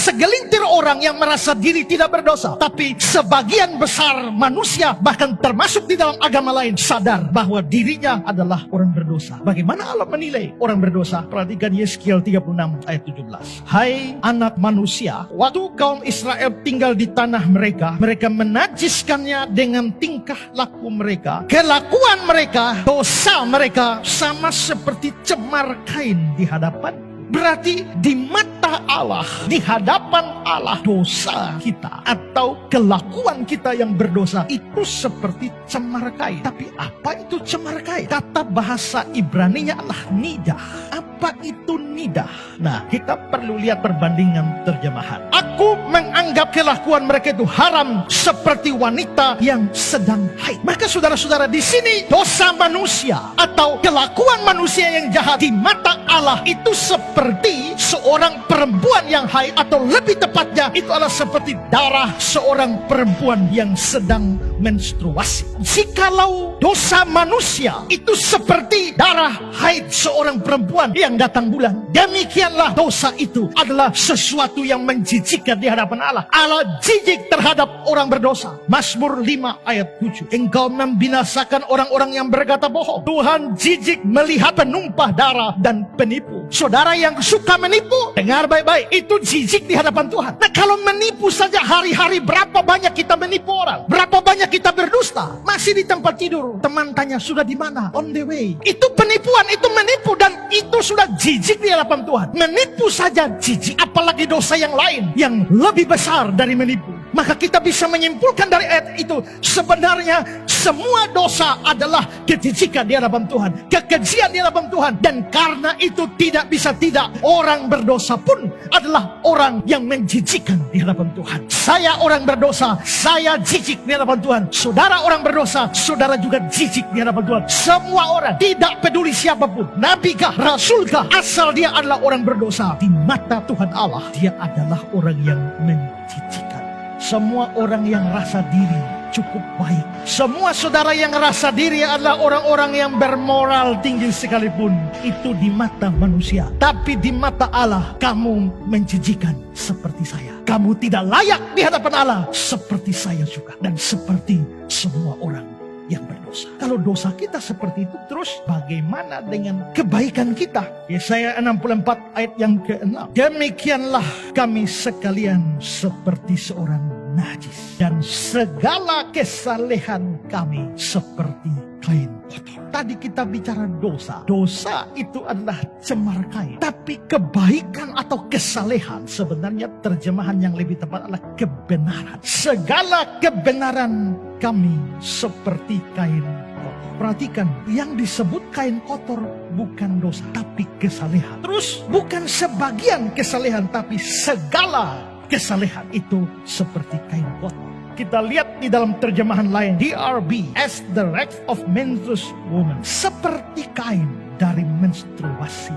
segelintir orang yang merasa diri tidak berdosa. Tapi sebagian besar manusia, bahkan termasuk di dalam agama lain, sadar bahwa dirinya adalah orang berdosa. Bagaimana Allah menilai orang berdosa? Perhatikan Yeskiel 36 ayat 17. Hai anak manusia, waktu kaum Israel tinggal di tanah mereka, mereka menajiskannya dengan tingkah laku mereka. Kelakuan mereka, dosa mereka sama seperti cemar kain di hadapan. Berarti di mata Allah, di hadapan Allah, dosa kita atau kelakuan kita yang berdosa itu seperti cemar kain. Tapi apa itu cemar kain? Kata bahasa Ibraninya adalah nidah. Apa itu nidah? Nah, kita perlu lihat perbandingan terjemahan. Aku menganggap kelakuan mereka itu haram seperti wanita yang sedang haid. Maka saudara-saudara, di sini dosa manusia atau kelakuan manusia yang jahat di mata Allah itu seperti seorang perempuan yang haid, atau lebih tepatnya itu adalah seperti darah seorang perempuan yang sedang menstruasi. Jikalau dosa manusia itu seperti darah haid seorang perempuan yang datang bulan, demikianlah dosa itu adalah sesuatu yang menjijikkan di hadapan Allah. Allah jijik terhadap orang berdosa. Mazmur 5 ayat 7. Engkau membinasakan orang-orang yang berkata bohong. Tuhan jijik melihat penumpah darah dan penipu. Saudara yang suka menipu, dengar baik-baik, itu jijik di hadapan Tuhan. Nah, kalau menipu saja hari-hari, berapa banyak kita menipu orang? Berapa banyak kita berdusta? Masih di tempat tidur, teman tanya, sudah di mana? On the way. Itu penipuan, itu menipu, dan itu sudah jijik di hadapan Tuhan. Menipu saja jijik, apalagi dosa yang lain yang lebih besar dari menipu. Maka kita bisa menyimpulkan dari ayat itu, sebenarnya semua dosa adalah kejijikan di hadapan Tuhan, kekejian di hadapan Tuhan. Dan karena itu tidak bisa tidak, orang berdosa pun adalah orang yang menjijikkan di hadapan Tuhan. Saya orang berdosa, saya jijik di hadapan Tuhan. Saudara orang berdosa, saudara juga jijik di hadapan Tuhan. Semua orang, tidak peduli siapapun, nabikah, rasulkah, asal dia adalah orang berdosa, di mata Tuhan Allah, dia adalah orang yang menjijikkan. Semua orang yang rasa diri cukup baik, semua saudara yang rasa diri adalah orang-orang yang bermoral tinggi sekalipun, itu di mata manusia. Tapi di mata Allah, kamu menjijikan seperti saya. Kamu tidak layak di hadapan Allah, seperti saya juga, dan seperti semua orang yang berdosa. Kalau dosa kita seperti itu terus, bagaimana dengan kebaikan kita? Yesaya 64 ayat yang ke-6. Demikianlah kami sekalian seperti seorang najis, dan segala kesalehan kami seperti kain kotor. Tadi kita bicara dosa. Dosa itu adalah cemar kain. Tapi kebaikan atau kesalehan, sebenarnya terjemahan yang lebih tepat adalah kebenaran. Segala kebenaran kami seperti kain kotor. Perhatikan, yang disebut kain kotor bukan dosa, tapi kesalehan. Terus bukan sebagian kesalehan, tapi segala kesalehan itu seperti kain kotor. Kita lihat di dalam terjemahan lain, DRB, as the rags of menstruous woman, seperti kain dari menstruasi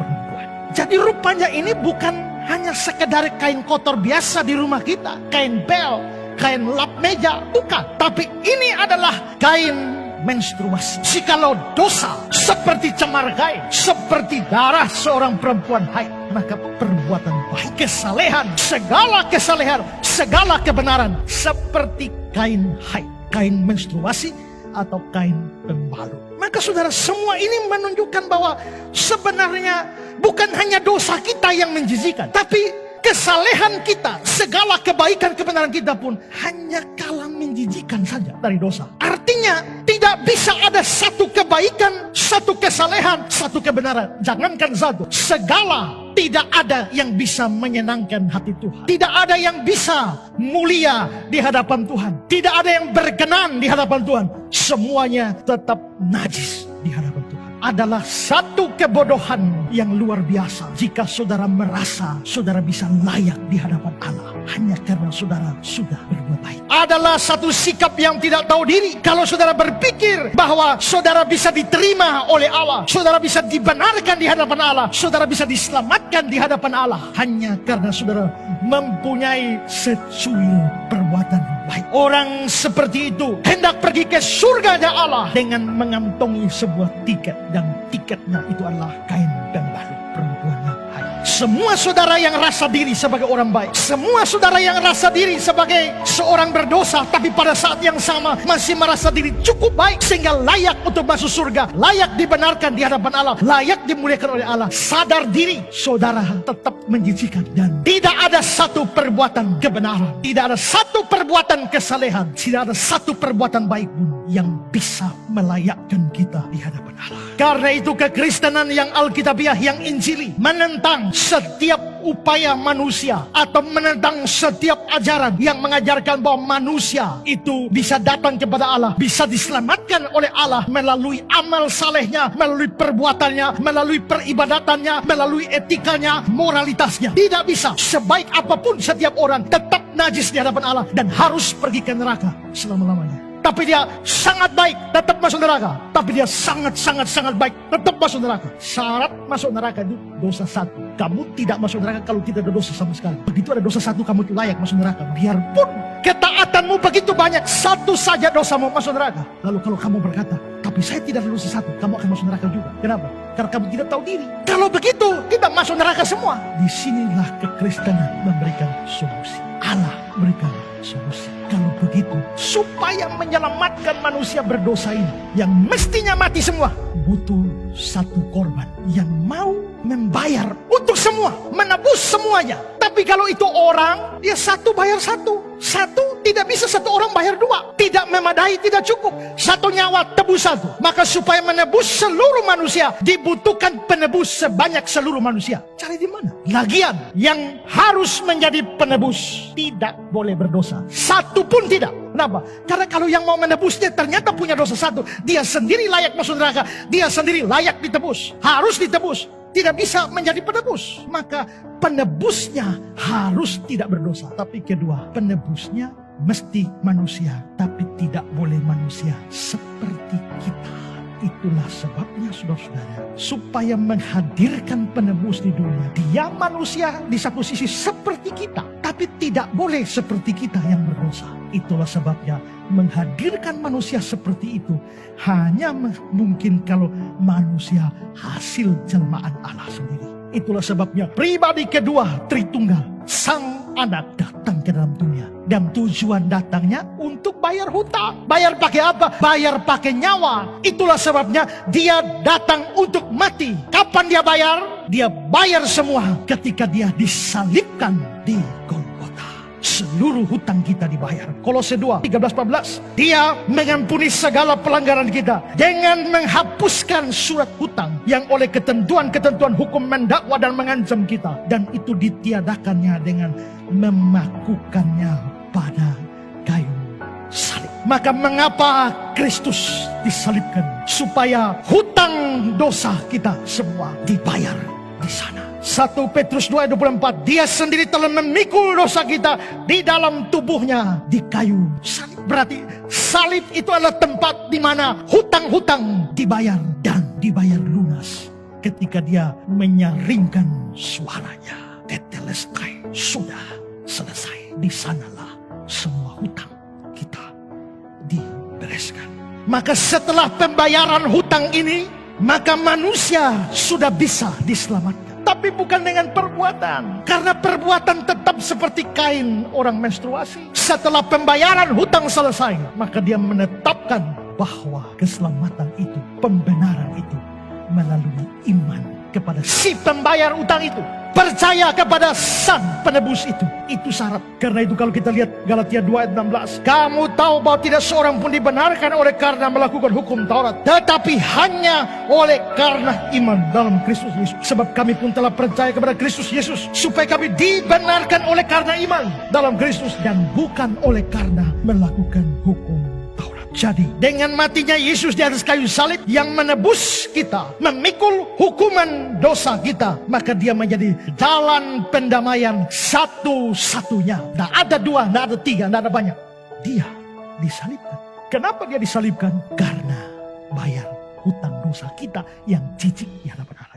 perempuan. Jadi rupanya ini bukan hanya sekedar kain kotor biasa di rumah kita, kain bel, kain lap meja, bukan. Tapi ini adalah kain menstruasi. Jikalau dosa seperti cemar kain, seperti darah seorang perempuan haid, maka perbuatan baik, kesalehan, segala kebenaran seperti kain haid, kain menstruasi atau kain pembalut. Maka saudara, semua ini menunjukkan bahwa sebenarnya bukan hanya dosa kita yang menjijikan, tapi kesalehan kita, segala kebaikan kebenaran kita pun hanya kalah menjijikan saja dari dosa. Artinya tidak bisa ada satu kebaikan, satu kesalehan, satu kebenaran. Jangankan satu, segala, tidak ada yang bisa menyenangkan hati Tuhan. Tidak ada yang bisa mulia di hadapan Tuhan. Tidak ada yang berkenan di hadapan Tuhan. Semuanya tetap najis di hadapan Tuhan. Adalah satu kebodohan yang luar biasa jika saudara merasa saudara bisa layak di hadapan Allah hanya karena saudara sudah berbuat baik. Adalah satu sikap yang tidak tahu diri kalau saudara berpikir bahwa saudara bisa diterima oleh Allah, saudara bisa dibenarkan di hadapan Allah, saudara bisa diselamatkan di hadapan Allah hanya karena saudara mempunyai secuil perbuatan baik. Orang seperti itu hendak pergi ke surganya Allah dengan mengantongi sebuah tiket, dan tiketnya itu adalah kain pembalut perempuan yang haid. semua saudara yang rasa diri sebagai orang baik, semua saudara yang rasa diri sebagai seorang berdosa, tapi pada saat yang sama masih merasa diri cukup baik sehingga layak untuk masuk surga, layak dibenarkan di hadapan Allah, layak dimuliakan oleh Allah. Sadar diri saudara tetap menjijikan, dan tidak ada satu perbuatan kebenaran, tidak ada satu perbuatan kesalehan, tidak ada satu perbuatan baik pun yang bisa melayakkan kita di hadapan Allah. Karena itu kekristenan yang alkitabiah, yang injili, menentang setiap upaya manusia atau menentang setiap ajaran yang mengajarkan bahwa manusia itu bisa datang kepada Allah, bisa diselamatkan oleh Allah melalui amal salehnya, melalui perbuatannya, melalui peribadatannya, melalui etikanya, moralitasnya. Tidak bisa. Sebaik apapun setiap orang tetap najis di hadapan Allah dan harus pergi ke neraka selama-lamanya. Tapi dia sangat baik, tetap masuk neraka. Tapi dia sangat baik, tetap masuk neraka. Syarat masuk neraka itu dosa satu. Kamu tidak masuk neraka kalau tidak ada dosa sama sekali. Begitu ada dosa satu, kamu layak masuk neraka. Biarpun ketaatanmu begitu banyak, satu saja dosamu masuk neraka. Lalu kalau kamu berkata, tapi saya tidak ada dosa satu, kamu akan masuk neraka juga. Kenapa? Karena kamu tidak tahu diri. Kalau begitu, kita masuk neraka semua. Disinilah kekristenan memberikan solusi. Allah berikan solusi. Kalau begitu, supaya menyelamatkan manusia berdosa ini, yang mestinya mati semua, butuh satu korban yang mau membayar untuk semua, menebus semuanya. Tapi kalau itu orang, dia satu bayar satu. Satu tidak bisa satu orang bayar dua. Tidak memadai, tidak cukup. Satu nyawa tebus satu. Maka supaya menebus seluruh manusia, dibutuhkan penebus sebanyak seluruh manusia. Cari di mana? Lagian yang harus menjadi penebus tidak boleh berdosa. Satu pun tidak. Kenapa? Karena kalau yang mau menebusnya ternyata punya dosa satu, dia sendiri layak masuk neraka. Dia sendiri layak ditebus. Harus ditebus. Tidak bisa menjadi penebus. Maka penebusnya harus tidak berdosa. Tapi kedua, penebusnya mesti manusia, tapi tidak boleh manusia seperti kita. Itulah sebabnya saudara-saudara, supaya menghadirkan penebus di dunia, dia manusia di satu sisi seperti kita, tapi tidak boleh seperti kita yang berdosa. Itulah sebabnya menghadirkan manusia seperti itu hanya mungkin kalau manusia hasil jelmaan Allah sendiri. Itulah sebabnya pribadi kedua Tritunggal, Sang Anak, datang ke dalam dunia. Dan tujuan datangnya untuk bayar hutang. Bayar pakai apa? Bayar pakai nyawa. Itulah sebabnya dia datang untuk mati. Kapan dia bayar? Dia bayar semua ketika dia disalibkan di Golgota. Seluruh hutang kita dibayar. Kolose 2, 13-14. Dia mengampuni segala pelanggaran kita dengan menghapuskan surat hutang yang oleh ketentuan-ketentuan hukum mendakwa dan mengancam kita. Dan itu ditiadakannya dengan memakukannya pada kayu salib. Maka mengapa Kristus disalibkan? Supaya hutang dosa kita semua dibayar di sana. 1 Petrus 2:24, dia sendiri telah memikul dosa kita di dalam tubuhnya di kayu salib. Berarti salib itu adalah tempat di mana hutang-hutang dibayar dan dibayar lunas. Ketika dia menyaringkan suaranya, tetelestai, sudah selesai. Di sanalah semua hutang kita dibereskan. Maka setelah pembayaran hutang ini, maka manusia sudah bisa diselamatkan. Tapi bukan dengan perbuatan. Karena perbuatan tetap seperti Kain orang menstruasi. Setelah pembayaran hutang selesai, maka dia menetapkan bahwa keselamatan itu, pembenaran itu melalui iman kepada si pembayar hutang itu. Percaya kepada sang penebus itu. Itu syarat. Karena itu kalau kita lihat Galatia 2:16. Kamu tahu bahwa tidak seorang pun dibenarkan oleh karena melakukan hukum Taurat. Tetapi hanya oleh karena iman dalam Kristus Yesus. Sebab kami pun telah percaya kepada Kristus Yesus. Supaya kami dibenarkan oleh karena iman dalam Kristus. Dan bukan oleh karena melakukan hukum Taurat. Jadi dengan matinya Yesus di atas kayu salib yang menebus kita, memikul hukuman dosa kita, maka dia menjadi jalan pendamaian satu-satunya. Tidak ada dua, tidak ada tiga, tidak ada banyak. Dia disalibkan. Kenapa dia disalibkan? Karena bayar hutang dosa kita yang jijik di hadapan Allah.